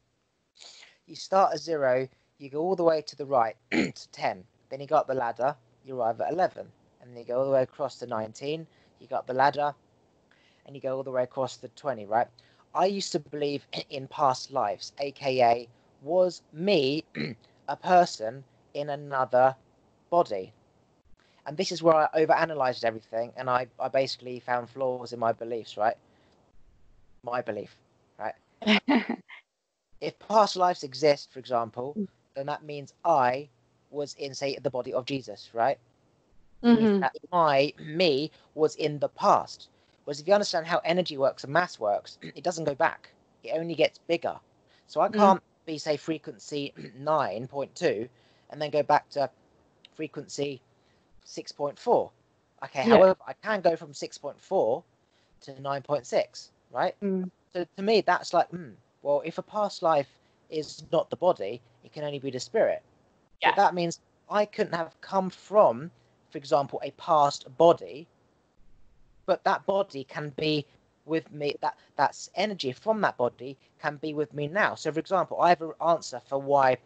You start at 0, you go all the way to the right to 10. Then you go up the ladder, you arrive at 11. And then you go all the way across to 19, you go up the ladder, and you go all the way across to 20, right? I used to believe in past lives, aka was me a person in another body? And this is where I overanalyzed everything, and I basically found flaws in my beliefs, right? My belief, right? If past lives exist, for example, then that means I was in, say, the body of Jesus, right? It means Hmm. that me, was in the past. Whereas if you understand how energy works and mass works, it doesn't go back. It only gets bigger. So I can't be, say, frequency 9.2 and then go back to frequency 6.4. Okay, Yeah. however, I can go from 6.4 to 9.6, right? Mm. So to me, that's like, well, if a past life is not the body, it can only be the spirit. So Yeah. that means I couldn't have come from, for example, a past body, but that body can be with me. That's energy from that body can be with me now. So, for example, I have an answer for why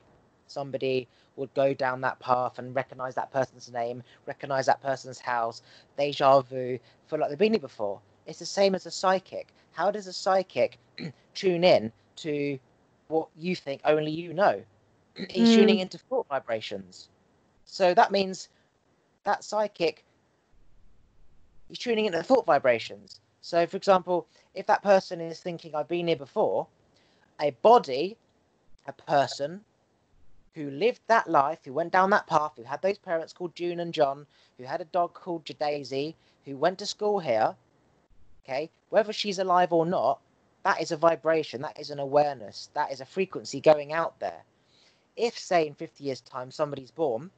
somebody would go down that path and recognize that person's name, recognize that person's house, deja vu, feel like they've been here before. It's the same as a psychic. How does a psychic tune in to what you think only you know? He's tuning Mm. into thought vibrations. So that means that psychic is tuning into thought vibrations. So, for example, if that person is thinking, I've been here before, a body, a person who lived that life, who went down that path, who had those parents called June and John, who had a dog called Daisy, who went to school here, okay, whether she's alive or not, that is a vibration, that is an awareness, that is a frequency going out there. If, say, in 50 years' time, somebody's born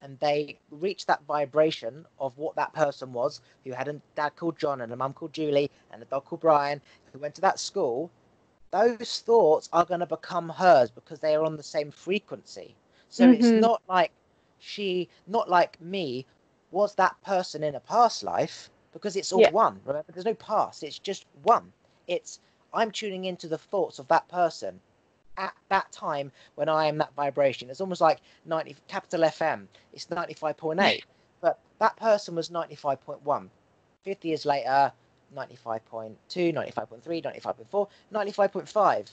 and they reach that vibration of what that person was, who had a dad called John and a mum called Julie and a dog called Brian, who went to that school, those thoughts are going to become hers because they are on the same frequency. So it's Hmm. not like not like me, was that person in a past life, because it's all Yeah. one. Remember, there's no past, it's just one. It's I'm tuning into the thoughts of that person at that time when I am that vibration. It's almost like 90 capital FM. It's 95.8, but that person was 95.1. 50 years later, 95.2, 95.3, 95.4, 95.5.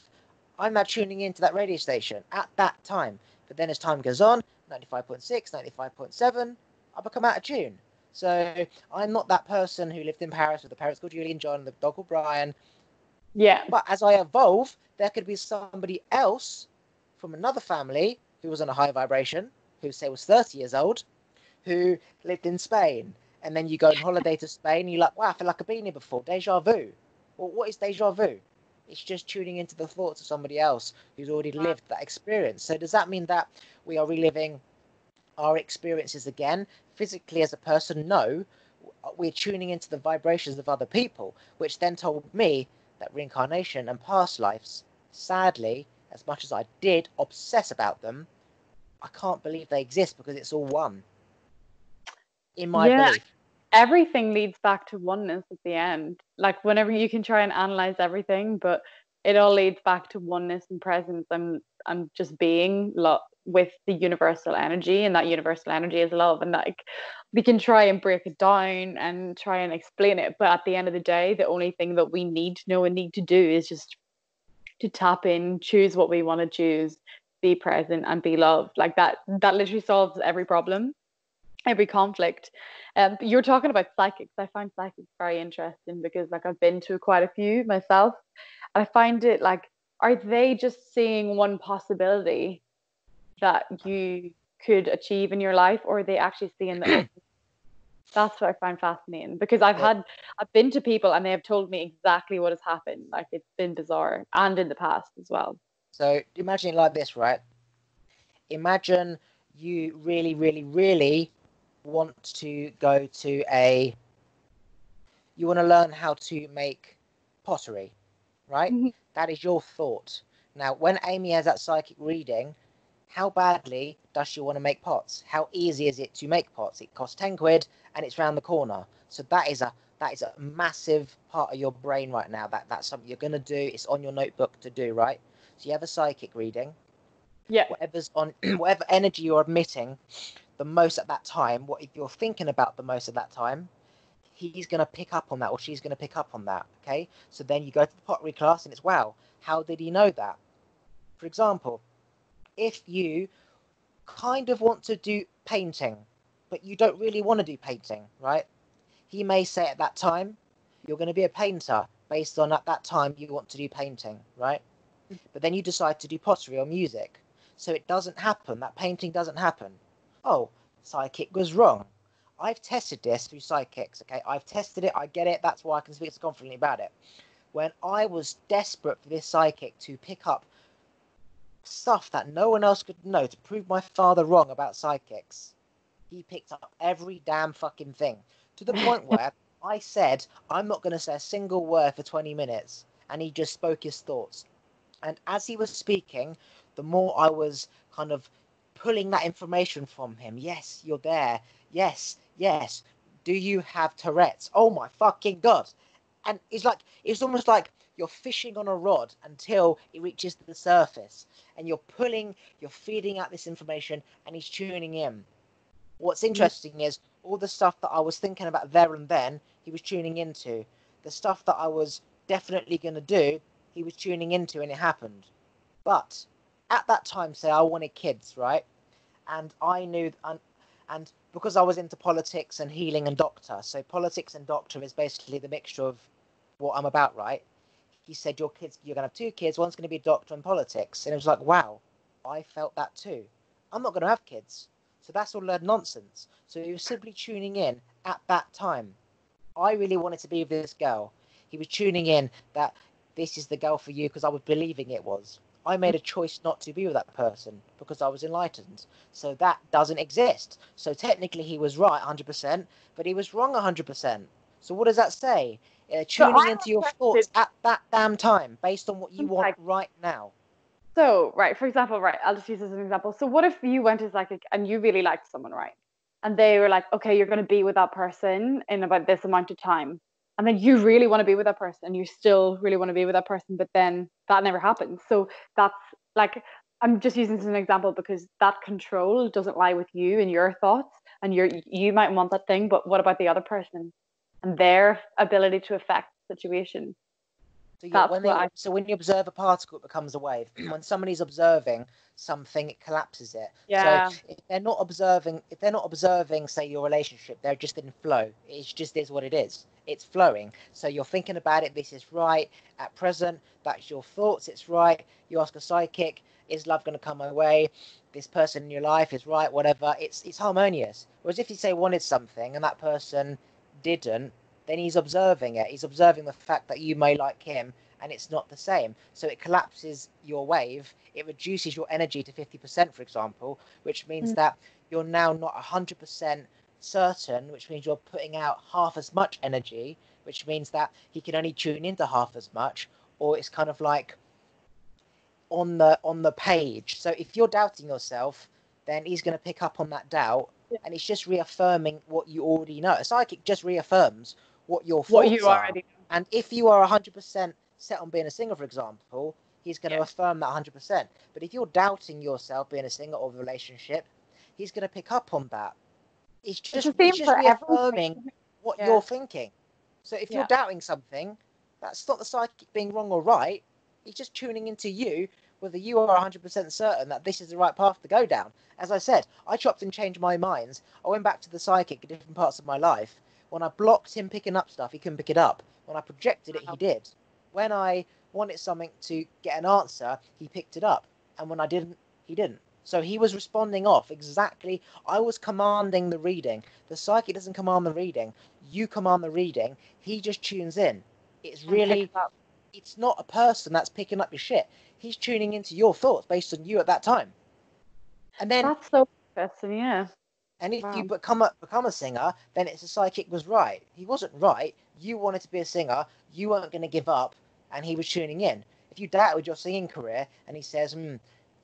I'm now tuning into that radio station at that time. But then as time goes on, 95.6, 95.7, I become out of tune. So I'm not that person who lived in Paris with the parents called Julie and John, the dog called Brian, Yeah. but as I evolve, there could be somebody else from another family who was on a high vibration, who say was 30 years old, who lived in Spain. And then you go on holiday to Spain, and you're like, wow, I feel like I've been here before. Deja vu. Well, what is deja vu? It's just tuning into the thoughts of somebody else who's already lived that experience. So does that mean that we are reliving our experiences again? Physically as a person, no. We're tuning into the vibrations of other people, which then told me that reincarnation and past lives, sadly, as much as I did obsess about them, I can't believe they exist because it's all one, in my Yeah. belief. Everything leads back to oneness at the end. Like whenever you can try and analyze everything, but it all leads back to oneness and presence and just being with the universal energy, and that universal energy is love. And like we can try and break it down and try and explain it, but at the end of the day, the only thing that we need to know and need to do is just to tap in, choose what we want to choose, be present and be loved. Like that literally solves every problem, every conflict. You're talking about psychics. I find psychics very interesting because like I've been to quite a few myself. I find it like, are they just seeing one possibility that you could achieve in your life, or are they actually seeing the open? That's what I find fascinating because I've been to people and they have told me exactly what has happened. Like it's been bizarre and in the past as well. So imagine it like this, right? Imagine you really, really, really want to go to you want to learn how to make pottery, right? Mhm. That is your thought. Now, when Aimee has that psychic reading, how badly does she want to make pots? How easy is it to make pots? It costs 10 quid and it's round the corner. So that is a massive part of your brain right now. That's something you're going to do. It's on your notebook to do, right? So you have a psychic reading. Yeah. Whatever's on, whatever energy you're emitting the most at that time, what if you're thinking about the most at that time, he's going to pick up on that or she's going to pick up on that. Okay, so then you go to the pottery class and it's, wow, how did he know that? For example, if you kind of want to do painting but you don't really want to do painting, right, he may say at that time you're going to be a painter based on at that time you want to do painting, right? But then you decide to do pottery or music, so it doesn't happen, that painting doesn't happen. Oh, psychic was wrong. I've tested this through psychics, okay? I've tested it, I get it, that's why I can speak so confidently about it. When I was desperate for this psychic to pick up stuff that no one else could know to prove my father wrong about psychics, he picked up every damn fucking thing. To the point where I said, I'm not going to say a single word for 20 minutes. And he just spoke his thoughts. And as he was speaking, the more I was kind of pulling that information from him. Yes, you're there. Yes, yes. Do you have Tourette's? Oh my fucking God. And it's almost like you're fishing on a rod until it reaches the surface. And you're feeding out this information and he's tuning in. What's interesting is all the stuff that I was thinking about there and then, he was tuning into. The stuff that I was definitely going to do, he was tuning into, and it happened. But at that time, say I wanted kids, right? And I knew, and because I was into politics and healing and doctor, so politics and doctor is basically the mixture of what I'm about, right? He said, your kids, you're going to have two kids, one's going to be a doctor in politics. And it was like, wow, I felt that too. I'm not going to have kids. So that's all nonsense. So he was simply tuning in at that time. I really wanted to be with this girl. He was tuning in that this is the girl for you because I was believing it was. I made a choice not to be with that person because I was enlightened. So that doesn't exist. So technically he was right 100%, but he was wrong 100%. So what does that say? So Tuning I'm into your interested, thoughts at that damn time based on what you want like, right now. so, right, for example, right, I'll just use this as an example. So what if you went to psychic and you really liked someone, right? And they were like, okay, you're going to be with that person in about this amount of time. And then you really want to be with that person and you still really want to be with that person, but then that never happens. So that's like, I'm just using this as an example because that control doesn't lie with you and your thoughts and you might want that thing, but what about the other person and their ability to affect the situation? So yeah, That's what I, when you observe a particle, it becomes a wave. When somebody's observing something, it collapses it. So yeah. if they're not observing, say, your relationship, they're just in flow. It just is what it is. It's flowing. So you're thinking about it. This is right at present. That's your thoughts. It's right. You ask a psychic, is love going to come my way? This person in your life is right. Whatever. It's harmonious. Whereas if you say wanted something and that person didn't, then he's observing it. He's observing the fact that you may like him and it's not the same. So it collapses your wave. It reduces your energy to 50%, for example, which means Mm. that you're now not 100% certain, which means you're putting out half as much energy, which means that he can only tune into half as much, or it's kind of like on the page. So if you're doubting yourself, then he's going to pick up on that doubt, Yeah. and it's just reaffirming what you already know. A psychic just reaffirms what your What you thoughts are. already know. And if you are 100% set on being a singer, for example, he's going to Yeah. affirm that 100%. But if you're doubting yourself being a singer or the relationship, he's going to pick up on that. It's the It's same just for reaffirming everything. what you're Yeah. thinking. So if you're Yeah. doubting something, that's not the psychic being wrong or right. He's just tuning into you, whether you are 100% certain that this is the right path to go down. As I said, I chopped and changed my minds. I went back to the psychic at different parts of my life. When I blocked him picking up stuff, he couldn't pick it up. When I projected it, he Wow. did. When I wanted something to get an answer, he picked it up. And when I didn't, he didn't. So he was responding off exactly. I was commanding the reading. The psychic doesn't command the reading. You command the reading. He just tunes in. It's And picks really, up. it's not a person that's picking up your shit. He's tuning into your thoughts based on you at that time. And then That's so interesting. Yeah. And if you Wow. become a singer, then it's the psychic was right. He wasn't right. You wanted to be a singer. You weren't going to give up, and he was tuning in. If you doubted your singing career, and he says,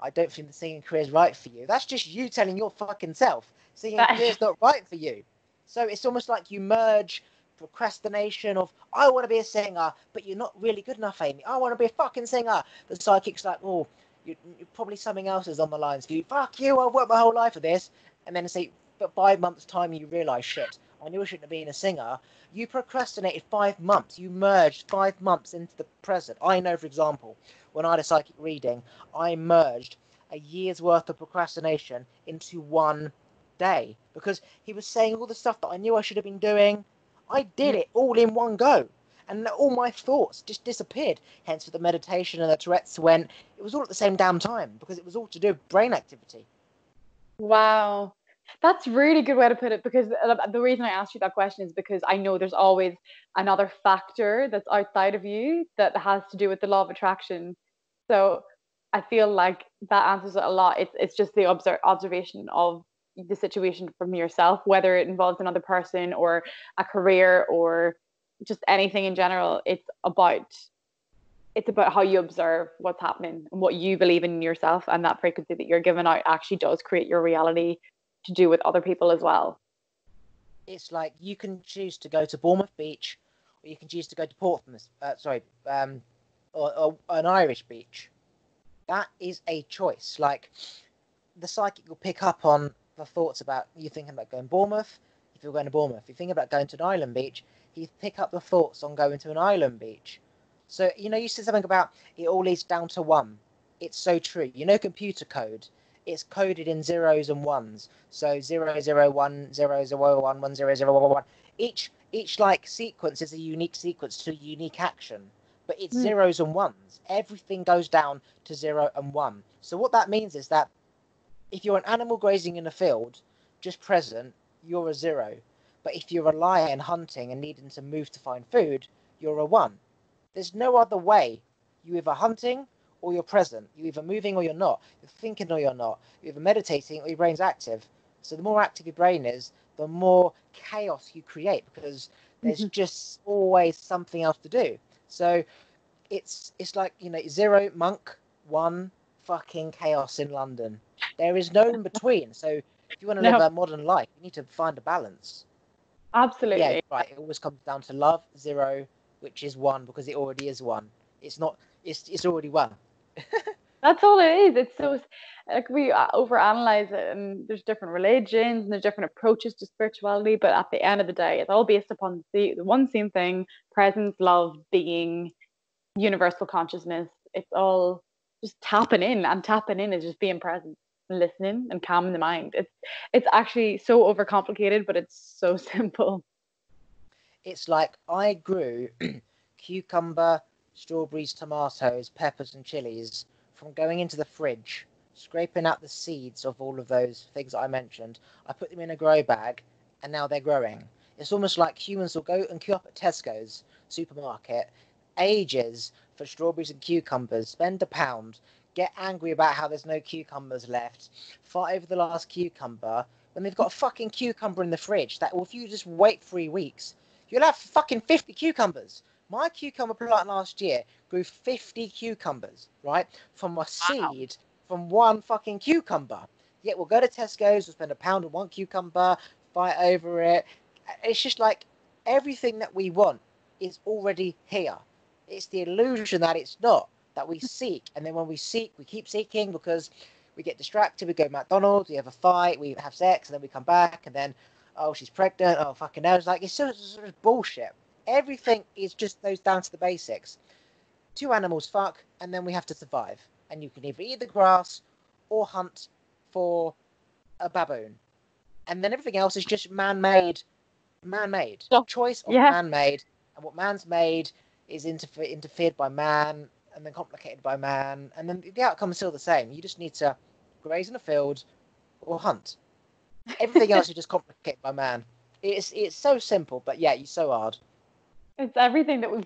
I don't think the singing career is right for you, that's just you telling your fucking self singing That career is not right for you. So it's almost like you merge procrastination of, I want to be a singer, but you're not really good enough, Aimee. I want to be a fucking singer. The psychic's like, oh, you probably something else is on the lines for you. Fuck you, I've worked my whole life for this. And then say, but 5 months' time you realise, shit, I knew I shouldn't have been a singer. You procrastinated 5 months. You merged 5 months into the present. I know, for example, when I had a psychic reading, I merged a year's worth of procrastination into one day because he was saying all the stuff that I knew I should have been doing. I did it all in one go. And all my thoughts just disappeared. Hence, with the meditation and the Tourette's went, it was all at the same damn time because it was all to do with brain activity. Wow. That's a really good way to put it because the reason I asked you that question is because I know there's always another factor that's outside of you that has to do with the law of attraction. So I feel like that answers it a lot. It's just the observation of the situation from yourself, whether it involves another person or a career or just anything in general. It's about how you observe what's happening and what you believe in yourself, and that frequency that you're giving out actually does create your reality to do with other people as well. It's like you can choose to go to Bournemouth Beach, or you can choose to go to Portsmouth. Or an Irish beach. That is a choice. Like the psychic will pick up on the thoughts about you thinking about going to Bournemouth. If you're going to Bournemouth, if you think about going to an island beach, he pick up the thoughts on going to an island beach. So you said something about it all leads down to one. It's so true. Computer code. It's coded in zeros and ones. So 001, 001, 10011. Each like sequence is a unique sequence to a unique action, but it's Mm. zeros and ones. Everything goes down to 0 and 1. So what that means is that if you're an animal grazing in a field, just present, you're a 0. But if you're a lion hunting and needing to move to find food, you're a 1. There's no other way. You're either hunting or you're present. You're either moving or you're not. You're thinking or you're not. You're either meditating or your brain's active. So the more active your brain is, the more chaos you create because there's just always something else to do. So it's like 0 monk, 1 fucking chaos in London. There is no in between. So if you want to live No, a modern life, you need to find a balance. But yeah, absolutely. right. It always comes down to love, 0, which is 1 because it already is 1. It's not. It's already 1. That's all it is. It's so like we overanalyze it, and there's different religions and there's different approaches to spirituality. But at the end of the day, it's all based upon the one same thing: presence, love, being, universal consciousness. It's all just tapping in, and tapping in is just being present, and listening, and calming the mind. It's actually so overcomplicated, but it's so simple. It's like I grew cucumber, strawberries, tomatoes, peppers, and chilies from going into the fridge, scraping out the seeds of all of those things that I mentioned. I put them in a grow bag, and now they're growing. It's almost like humans will go and queue up at Tesco's supermarket ages for strawberries and cucumbers, spend £1, get angry about how there's no cucumbers left, fight over the last cucumber, when they've got a fucking cucumber in the fridge that, well, if you just wait 3 weeks, you'll have fucking 50 cucumbers. My cucumber plant last year grew 50 cucumbers, right? From a Wow. seed from one fucking cucumber. Yet we'll go to Tesco's, we'll spend £1 on one cucumber, fight over it. It's just like everything that we want is already here. It's the illusion that it's not, that we seek. And then when we seek, we keep seeking because we get distracted. We go to McDonald's, we have a fight, we have sex, and then we come back, and then, oh, she's pregnant. Oh, fucking hell. It's like, it's sort of bullshit. Everything is just goes down to the basics. Two animals fuck, and then we have to survive. And you can either eat the grass or hunt for a baboon. And then everything else is just man-made. Man-made. So, Choice of yeah, man-made. And what man's made is interfered by man, and then complicated by man. And then the outcome is still the same. You just need to graze in a field or hunt. Everything else is just complicated by man. It's so simple, but yeah, it's so hard. it's everything that we've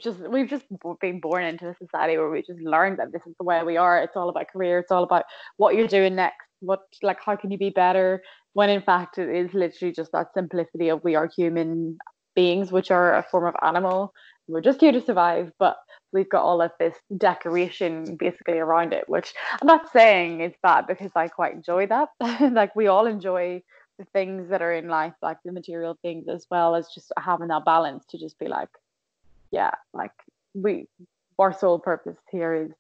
just been born into a society where we just learned that this is the way we are. It's all about career. It's all about what you're doing next. What, like, how can you be better? when in fact it is literally just that simplicity of we are human beings, which are a form of animal. We're just here to survive, but we've got all of this decoration basically around it, which I'm not saying is bad because I quite enjoy that. Like we all enjoy the things that are in life, like the material things, as well as just having that balance to just be like, yeah, like we our sole purpose here is,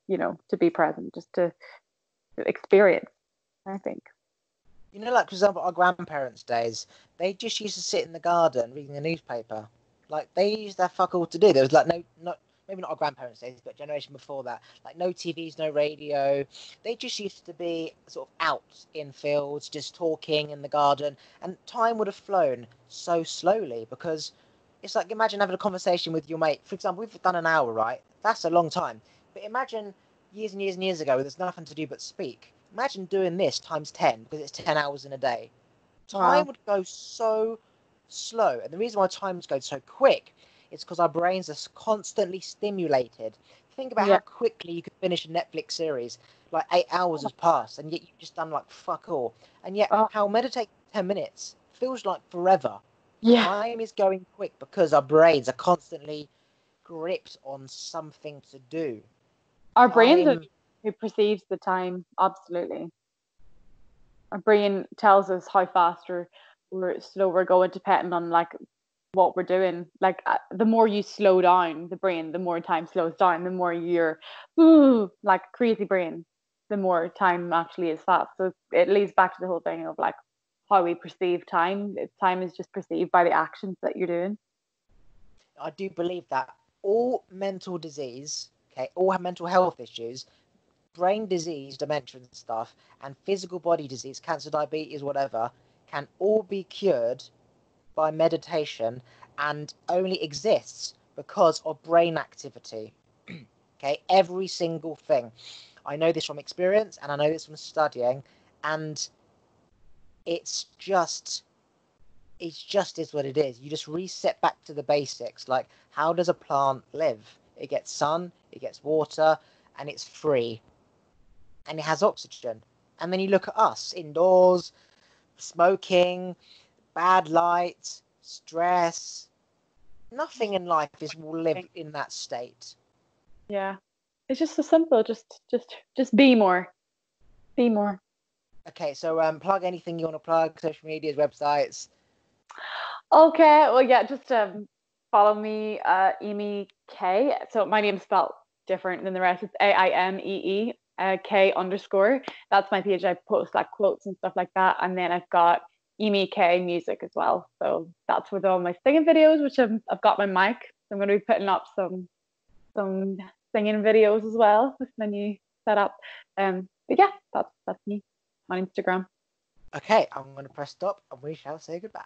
to be present, just to experience, I think. Like for example, our grandparents' days, they just used to sit in the garden reading the newspaper. Like they used to have fuck all to do. There was like no, maybe not our grandparents' days, but generation before that, like no TVs, no radio. They just used to be sort of out in fields, just talking in the garden, and time would have flown so slowly because it's like imagine having a conversation with your mate. For example, we've done an hour, right? That's a long time. But imagine years and years and years ago, there's nothing to do but speak. Imagine doing this times 10 because it's 10 hours in a day. Time Wow. would go so slow. And the reason why time goes so quick is because our brains are constantly stimulated. Think about Yeah. how quickly you could finish a Netflix series. Like 8 hours has passed, and yet you've just done like fuck all. And yet, Oh, how meditate 10 minutes feels like forever. yeah. Time is going quick because our brains are constantly gripped on something to do. Our brains are Time, who perceives the time. Absolutely. Our brain tells us how fast or slow we're going, depending on like what we're doing. Like the more you slow down the brain, the more time slows down. The more you're like crazy brain, the more time actually is fast. So it leads back to the whole thing of like how we perceive time. Time is just perceived by the actions that you're doing. I do believe that all mental disease, okay, all mental health issues, brain disease, dementia and stuff, and physical body disease, cancer, diabetes, whatever, can all be cured by meditation and only exists because of brain activity. Okay, every single thing. I know this from experience and I know this from studying, and it's just is what it is. You just reset back to the basics. Like, how does a plant live? It gets sun, it gets water, and it's free, and it has oxygen. And then you look at us indoors, smoking, bad light, stress. Nothing in life will live in that state. Yeah. It's just so simple. Just be more. Be more. Okay, so plug anything you want to plug, social medias, websites. Okay, well, yeah, just follow me, Aimee K. So my name's spelled different than the rest. It's Aimee K underscore. That's my page. I post like quotes and stuff like that. And then I've got Aimee K music as well. So that's with all my singing videos, which I've got my mic. So I'm going to be putting up some singing videos as well with my new setup. But yeah, that's me on Instagram. Okay, I'm going to press stop and we shall say goodbye.